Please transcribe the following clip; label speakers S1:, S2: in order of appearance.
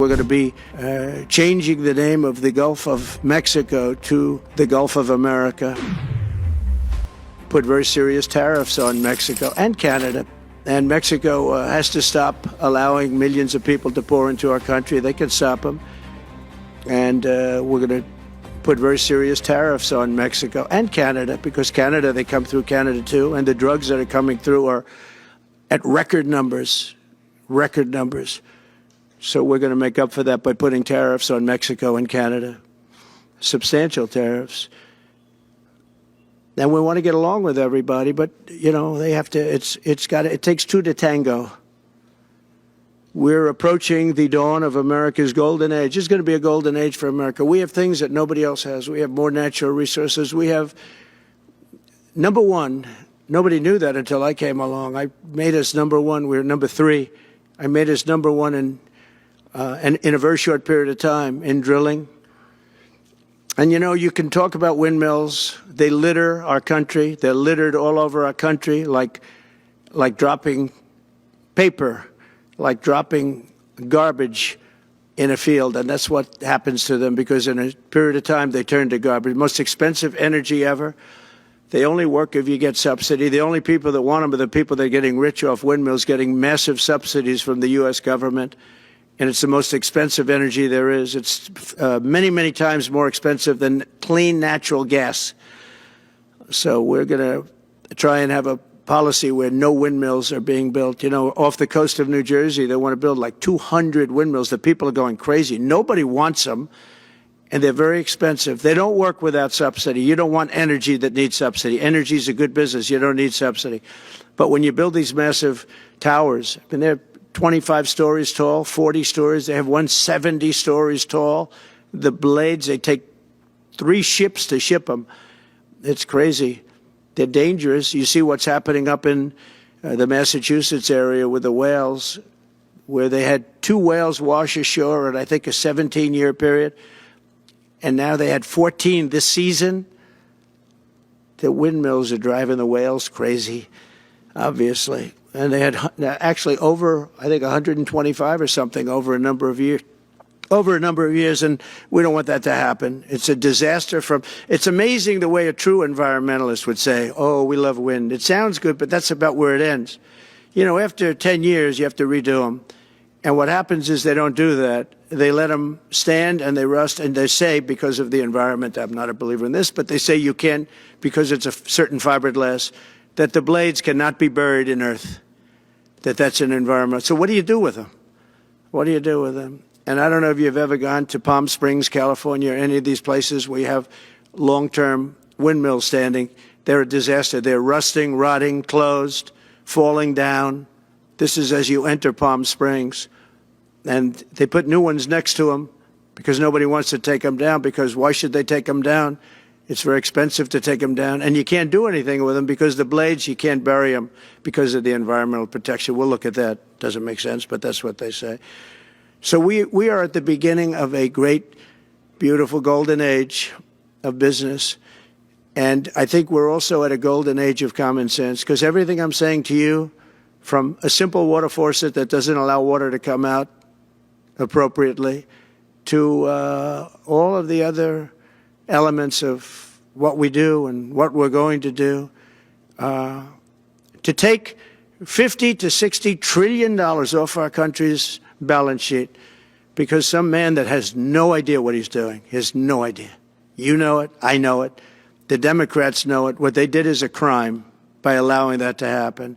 S1: We're going to be changing the name of the Gulf of Mexico to the Gulf of America. Put very serious tariffs on Mexico and Canada. And Mexico has to stop allowing millions of people to pour into our country. They can stop them. And we're going to put very serious tariffs on Mexico and Canada, because Canada, they come through Canada too. And the drugs that are coming through are at record numbers, record numbers. So we're going to make up for that by putting tariffs on Mexico and Canada, substantial tariffs. And we want to get along with everybody, but you know they have to. It takes two to tango. We're approaching the dawn of America's golden age. It's going to be a golden age for America. We have things that nobody else has. We have more natural resources. We have number one. Nobody knew that until I came along. I made us number one. We're number three. I made us number one in a very short period of time in drilling. And, you know, you can talk about windmills. They litter our country. They're littered all over our country like dropping paper, like dropping garbage in a field. And that's what happens to them, because in a period of time they turn to garbage. Most expensive energy ever. They only work if you get subsidy. The only people that want them are the people that are getting rich off windmills, getting massive subsidies from the U.S. government. And it's the most expensive energy there is. It's many, many times more expensive than clean natural gas. So we're going to try and have a policy where no windmills are being built. You know, off the coast of New Jersey, they want to build like 200 windmills. The people are going crazy. Nobody wants them, and they're very expensive. They don't work without subsidy. You don't want energy that needs subsidy. Energy is a good business. You don't need subsidy. But when you build these massive towers, I mean, they're 25 stories tall, 40 stories. They have one 70 stories tall. The blades, they take 3 ships to ship them. It's crazy. They're dangerous. You see what's happening up in the Massachusetts area with the whales, where they had 2 whales wash ashore in, I think, a 17-year period. And now they had 14 this season. The windmills are driving the whales crazy, obviously. And they had actually over, I think, 125 or something over a number of years. And we don't want that to happen. It's a disaster. It's amazing the way a true environmentalist would say, oh, we love wind. It sounds good, but that's about where it ends. You know, after 10 years, you have to redo them. And what happens is they don't do that. They let them stand and they rust, and they say, because of the environment, I'm not a believer in this, but they say you can't, because it's a certain fiberglass, that the blades cannot be buried in earth, that's an environment. So what do you do with them? What do you do with them? And I don't know if you've ever gone to Palm Springs, California, or any of these places where you have long-term windmills standing. They're a disaster. They're rusting, rotting, closed, falling down. This is as you enter Palm Springs. And they put new ones next to them because nobody wants to take them down, because why should they take them down? It's very expensive to take them down, and you can't do anything with them because the blades, you can't bury them because of the environmental protection. We'll look at that. Doesn't make sense, but that's what they say. So we are at the beginning of a great, beautiful golden age of business, and I think we're also at a golden age of common sense, because everything I'm saying to you, from a simple water faucet that doesn't allow water to come out appropriately to all of the other elements of what we do and what we're going to do, to take $50 to $60 trillion off our country's balance sheet because some man that has no idea what he's doing, he has no idea. You know it, I know it, the Democrats know it. What they did is a crime by allowing that to happen.